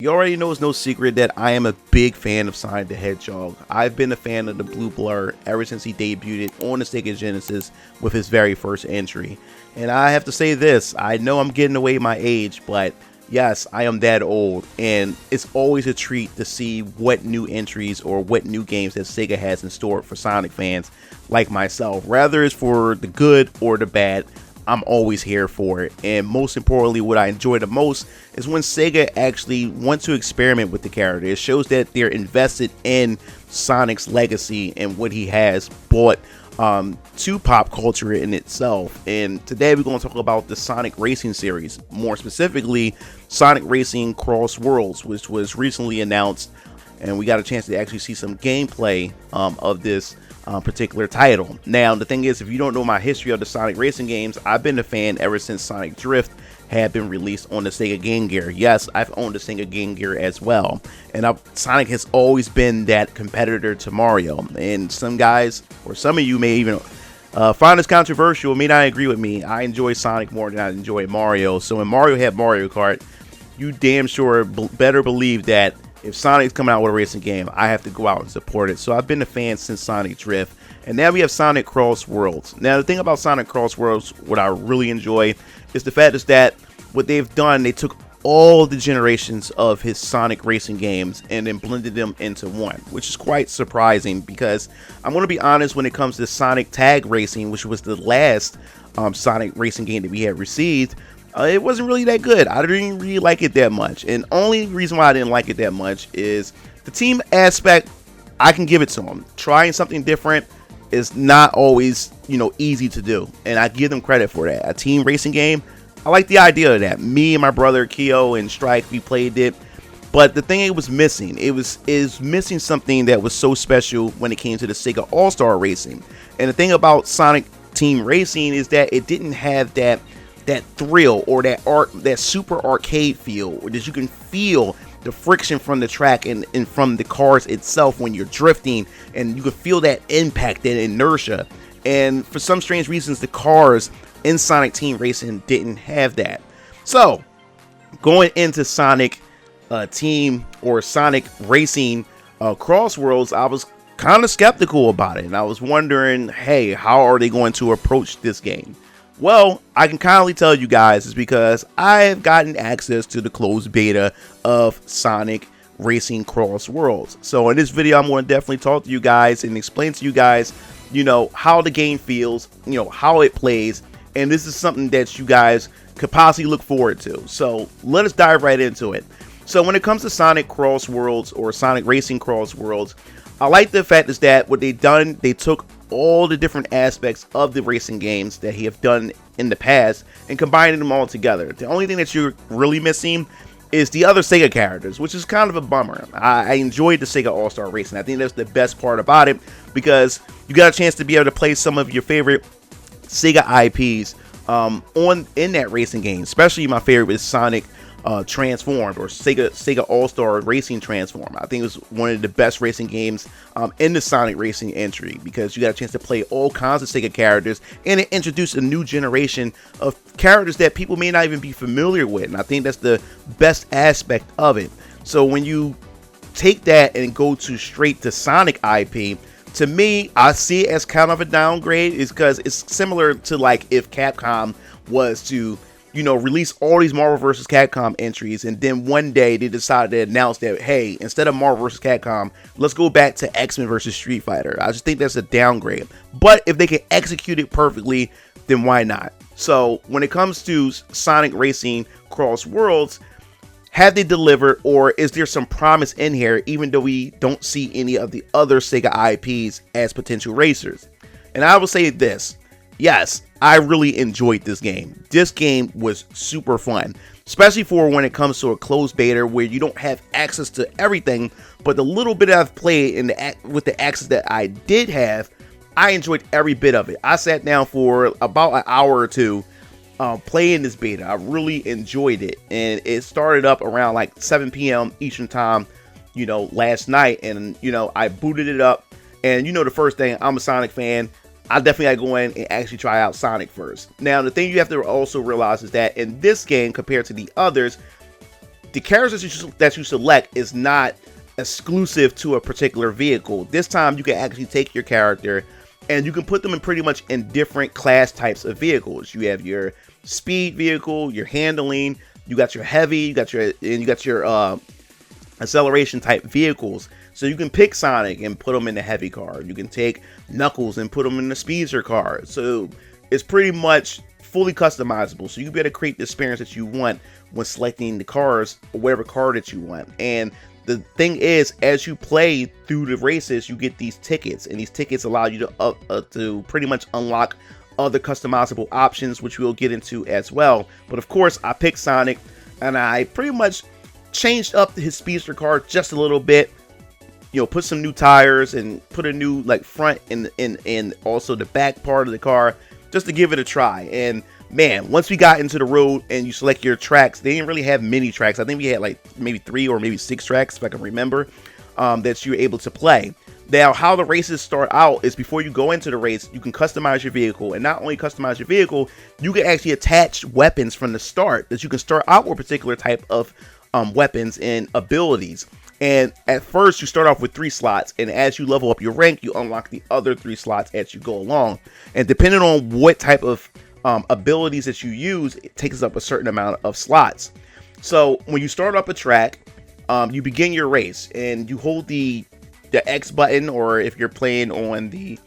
You already know it's no secret that I am a big fan of Sonic the Hedgehog. I've been a fan of the Blue Blur ever since he debuted on the Sega Genesis with his very first entry. And I have to say this, I know I'm getting away my age, but yes, I am that old. And it's always a treat to see what new entries or what new games that Sega has in store for Sonic fans like myself. Rather it's for the good or the bad, I'm always here for it. And most importantly, what I enjoy the most is when Sega actually wants to experiment with the character. It shows that they're invested in Sonic's legacy and what he has brought to pop culture in itself. And today we're going to talk about the Sonic Racing series, more specifically Sonic Racing Cross Worlds, which was recently announced, and we got a chance to actually see some gameplay of this particular title. Now, the thing is, if you don't know my history of the Sonic Racing games, I've been a fan ever since Sonic Drift had been released on the Sega Game Gear. Yes, I've owned the Sega Game Gear as well, and Sonic has always been that competitor to Mario. And some guys, or some of you may even find this controversial, may not agree with me. I enjoy Sonic more than I enjoy Mario. So when Mario had Mario Kart, you damn sure better believe that if Sonic's coming out with a racing game, I have to go out and support it. So I've been a fan since Sonic Drift. And now we have Sonic Cross Worlds. Now the thing about Sonic Cross Worlds, what I really enjoy, is the fact is that what they've done, they took all the generations of his Sonic racing games and then blended them into one, which is quite surprising because I'm going to be honest, when it comes to Sonic Tag Racing, which was the last Sonic racing game that we had received, it wasn't really that good. I didn't really like it that much. And only reason why I didn't like it that much is the team aspect. I can give it to them. Trying something different is not always, easy to do. And I give them credit for that. A team racing game, I like the idea of that. Me and my brother Keo and Strike, we played it. But the thing it was missing, is missing something that was so special when it came to the Sega All-Star Racing. And the thing about Sonic Team Racing is that it didn't have that thrill or that super arcade feel, or that you can feel the friction from the track and from the cars itself when you're drifting, and you can feel that impact, that inertia. And for some strange reasons, the cars in Sonic Team Racing didn't have that. So going into Sonic Team or Sonic Racing Cross Worlds, I was kind of skeptical about it, and I was wondering, hey, how are they going to approach this game? Well, I can kindly tell you guys is because I have gotten access to the closed beta of Sonic Racing Cross Worlds. So in this video, I'm going to definitely talk to you guys and explain to you guys, how the game feels, how it plays. And this is something that you guys could possibly look forward to. So let us dive right into it. So when it comes to Sonic Cross Worlds or Sonic Racing Cross Worlds, I like the fact is that what they've done, they took all the different aspects of the racing games that he have done in the past and combining them all together. The only thing that you're really missing is the other Sega characters, which is kind of a bummer. I enjoyed the Sega All-Star Racing. I think that's the best part about it because you got a chance to be able to play some of your favorite Sega IPs in that racing game. Especially my favorite is Sonic Transformed, or Sega All-Star Racing Transform. I think it was one of the best racing games in the Sonic Racing entry because you got a chance to play all kinds of Sega characters, and it introduced a new generation of characters that people may not even be familiar with, and I think that's the best aspect of it. So when you take that and go straight to Sonic IP, to me, I see it as kind of a downgrade, is because it's similar to like if Capcom was to release all these Marvel vs. Capcom entries, and then one day they decided to announce that, hey, instead of Marvel vs. Capcom, let's go back to X-Men vs. Street Fighter. I just think that's a downgrade. But if they can execute it perfectly, then why not? So when it comes to Sonic Racing Cross Worlds, have they delivered, or is there some promise in here, even though we don't see any of the other Sega IPs as potential racers? And I will say this. Yes, I really enjoyed this game. This game was super fun, especially for when it comes to a closed beta where you don't have access to everything, but the little bit I've played with the access that I did have, I enjoyed every bit of it. I sat down for about an hour or two playing this beta. I really enjoyed it, and it started up around like 7 p.m. Eastern time, last night, and I booted it up, and the first thing, I'm a Sonic fan. I definitely got to go in and actually try out Sonic first. Now, the thing you have to also realize is that in this game, compared to the others, the characters that you select is not exclusive to a particular vehicle. This time you can actually take your character and you can put them in pretty much in different class types of vehicles. You have your speed vehicle, your handling, you got your heavy, you got your acceleration type vehicles. So you can pick Sonic and put them in the heavy car. You can take Knuckles and put them in the speedster car. So it's pretty much fully customizable. So you better create the experience that you want when selecting the cars or whatever car that you want. And the thing is, as you play through the races, you get these tickets, and these tickets allow you to pretty much unlock other customizable options, which we'll get into as well. But of course, I picked Sonic, and I pretty much changed up his speedster car just a little bit. You know, put some new tires and put a new like front and also the back part of the car just to give it a try. And man, once we got into the road and you select your tracks, they didn't really have many tracks. I think we had like maybe 3 or maybe 6 tracks, if I can remember, that you're able to play. Now, how the races start out is before you go into the race, you can customize your vehicle. And not only customize your vehicle, you can actually attach weapons from the start, that you can start out with a particular type of weapons and abilities. And at first you start off with 3 slots, and as you level up your rank, you unlock the other 3 slots as you go along. And depending on what type of abilities that you use, it takes up a certain amount of slots. So when you start up a track, you begin your race and you hold the X button, or if you're playing on the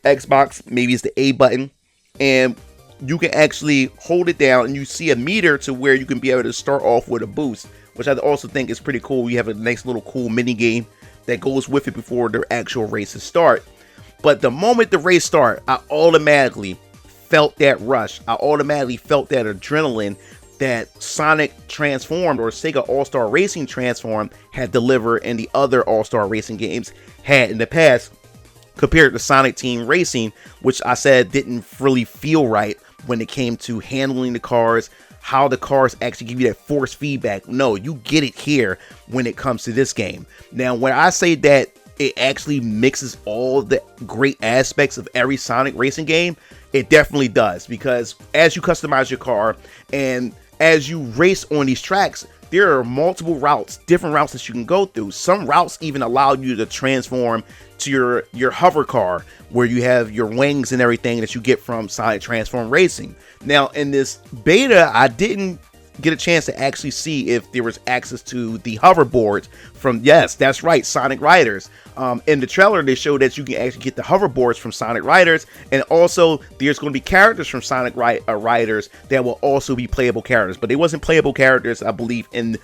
Xbox, maybe it's the A button, and you can actually hold it down and you see a meter to where you can be able to start off with a boost, which I also think is pretty cool. You have a nice little cool mini game that goes with it before the actual races start. But the moment the race starts, I automatically felt that rush. I automatically felt that adrenaline that Sonic Transformed, or Sega All-Star Racing Transformed, had delivered and the other All-Star Racing games had in the past, compared to Sonic Team Racing, which I said didn't really feel right when it came to handling the cars, how the cars actually give you that force feedback. No, you get it here when it comes to this game. Now, when I say that it actually mixes all the great aspects of every Sonic racing game, it definitely does, because as you customize your car and as you race on these tracks, there are multiple routes, different routes that you can go through. Some routes even allow you to transform to your hover car, where you have your wings and everything that you get from Sonic Transform Racing. Now, in this beta, I didn't get a chance to actually see if there was access to the hoverboards from, yes, that's right, Sonic Riders. In the trailer, they showed that you can actually get the hoverboards from Sonic Riders, and also there's going to be characters from Sonic Riders that will also be playable characters, but they wasn't playable characters, I believe, in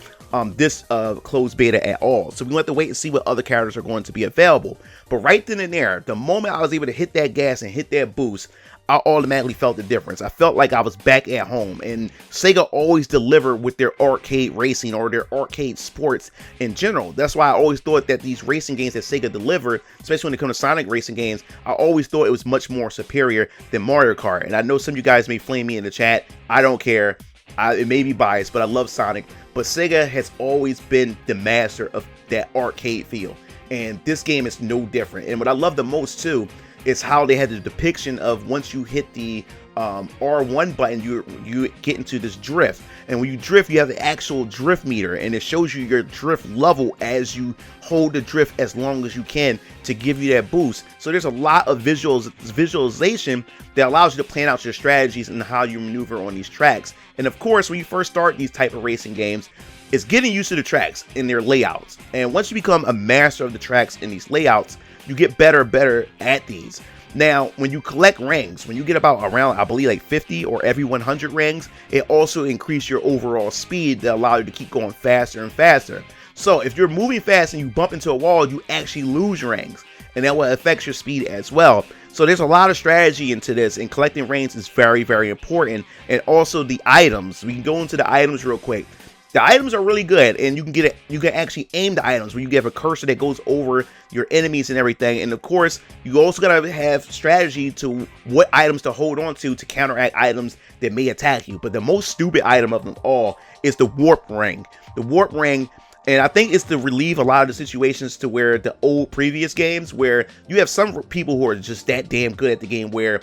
this closed beta at all. So we want to wait and see what other characters are going to be available. But right then and there, the moment I was able to hit that gas and hit that boost, I automatically felt the difference. I felt like I was back at home, and Sega always delivered with their arcade racing or their arcade sports in general. That's why I always thought that these racing games that Sega delivered, especially when it comes to Sonic racing games, I always thought it was much more superior than Mario Kart. And I know some of you guys may flame me in the chat. I don't care. It may be biased, but I love Sonic. But Sega has always been the master of that arcade feel, and this game is no different. And what I love the most too is how they had the depiction of once you hit the R1 button, you get into this drift, and when you drift, you have the actual drift meter, and it shows you your drift level as you hold the drift as long as you can to give you that boost. So there's a lot of visualization that allows you to plan out your strategies and how you maneuver on these tracks. And of course, when you first start these type of racing games, it's getting used to the tracks and their layouts. And once you become a master of the tracks and these layouts, you get better at these. Now, when you collect rings, when you get about around, I believe, like 50 or every 100 rings, it also increases your overall speed that allow you to keep going faster and faster. So if you're moving fast and you bump into a wall, you actually lose rings, and that will affect your speed as well. So there's a lot of strategy into this, and collecting rings is very, very important. And also the items. We can go into the items real quick. The items are really good, and you can actually aim the items where you have a cursor that goes over your enemies and everything. And of course, you also gotta have strategy to what items to hold on to counteract items that may attack you. But the most stupid item of them all is the warp ring. The warp ring, and I think it's to relieve a lot of the situations to where the old previous games, where you have some people who are just that damn good at the game, where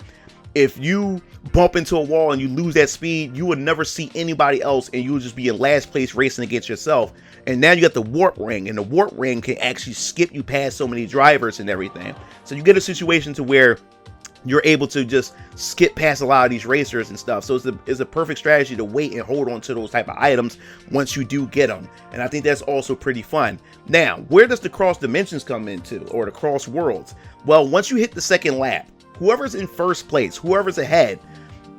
if you bump into a wall and you lose that speed, you would never see anybody else, and you would just be in last place racing against yourself. And now you got the warp ring, and the warp ring can actually skip you past so many drivers and everything. So you get a situation to where you're able to just skip past a lot of these racers and stuff. So it's a perfect strategy to wait and hold on to those type of items once you do get them. And I think that's also pretty fun. Now, where does the cross dimensions come into, or the cross worlds? Well, once you hit the second lap, whoever's in first place, whoever's ahead,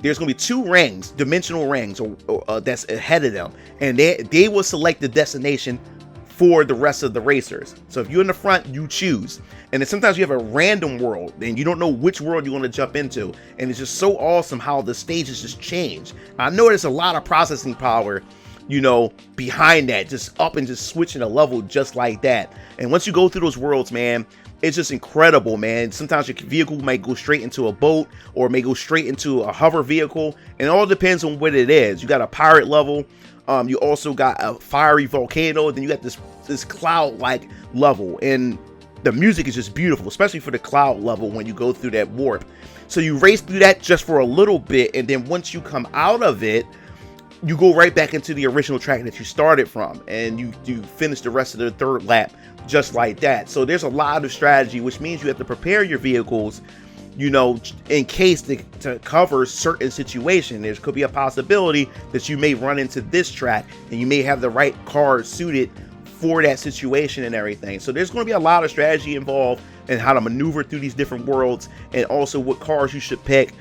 there's going to be 2 rings, dimensional rings, or that's ahead of them. And they will select the destination for the rest of the racers. So if you're in the front, you choose. And then sometimes you have a random world and you don't know which world you want to jump into. And it's just so awesome how the stages just change. I know there's a lot of processing power, you know, behind that, just up and just switching a level just like that. And once you go through those worlds, man, it's just incredible, man. Sometimes your vehicle might go straight into a boat, or may go straight into a hover vehicle, and it all depends on what it is. You got a pirate level, you also got a fiery volcano, then you got this cloud-like level, and the music is just beautiful, especially for the cloud level when you go through that warp. So you race through that just for a little bit, and then once you come out of it, you go right back into the original track that you started from, and you finish the rest of the third lap just like that. So there's a lot of strategy, which means you have to prepare your vehicles, you know, in case to cover certain situation. There could be a possibility that you may run into this track, and you may have the right car suited for that situation and everything. So there's going to be a lot of strategy involved in how to maneuver through these different worlds, and also what cars you should pick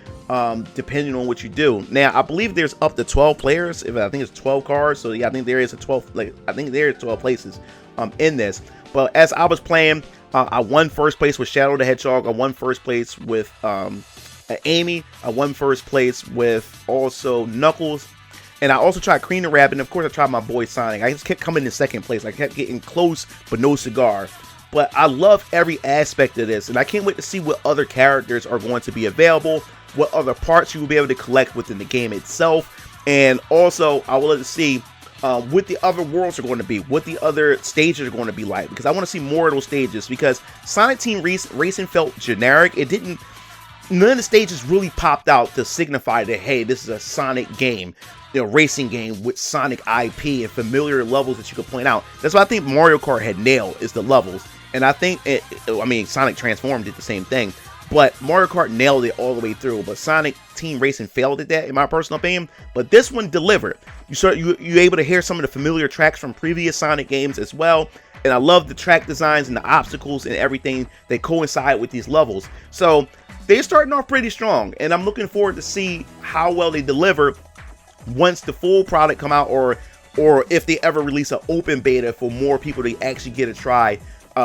depending on what you do. Now, I believe there's up to 12 players. I think it's 12 cars. So yeah, I think there is a 12. I think there are 12 places in this. But as I was playing, I won first place with Shadow the Hedgehog. I won first place with Amy. I won first place with also Knuckles. And I also tried Cream the Rabbit. And of course, I tried my boy Sonic. I just kept coming in second place. I kept getting close, but no cigar. But I love every aspect of this. And I can't wait to see what other characters are going to be available, what other parts you will be able to collect within the game itself. And also, I will let to see what the other worlds are going to be, what the other stages are going to be like, because I want to see more of those stages. Because Sonic Team Racing felt generic. None of the stages really popped out to signify that, hey, this is a Sonic game, you know, racing game with Sonic IP and familiar levels that you could point out. That's what I think Mario Kart had nailed, is the levels. And I think Sonic Transformed did the same thing, but Mario Kart nailed it all the way through. But Sonic Team Racing failed at that, in my personal opinion. But this one delivered. You're able to hear some of the familiar tracks from previous Sonic games as well. And I love the track designs and the obstacles and everything that coincide with these levels. So they're starting off pretty strong, and I'm looking forward to see how well they deliver once the full product come out, or if they ever release an open beta for more people to actually get a try.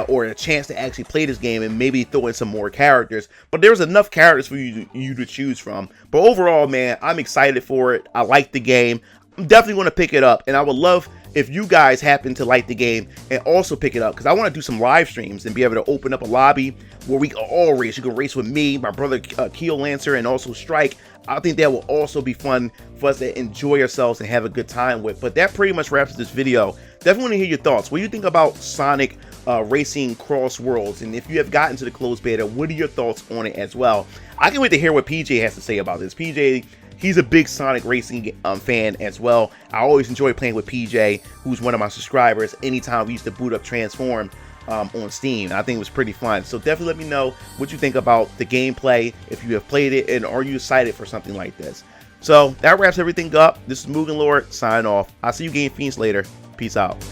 Or a chance to actually play this game, and maybe throw in some more characters. But there's enough characters for you to choose from. But overall, man, I'm excited for it. I like the game. I'm definitely going to pick it up, and I would love if you guys happen to like the game and also pick it up, because I want to do some live streams and be able to open up a lobby where we can all race. You can race with me, my brother Keel Lancer, and also Strike. I think that will also be fun for us to enjoy ourselves and have a good time with. But that pretty much wraps this video. Definitely want to hear your thoughts. What do you think about Sonic Racing Cross Worlds? And if you have gotten to the closed beta, what are your thoughts on it as well? I can't wait to hear what PJ has to say about this. PJ, he's a big Sonic Racing fan as well. I always enjoy playing with PJ, who's one of my subscribers, anytime we used to boot up Transform on Steam. I think it was pretty fun. So definitely let me know what you think about the gameplay, if you have played it, and are you excited for something like this. So that wraps everything up. This is Mugen Lord, signing off. I'll see you Game Fiends later. Peace out.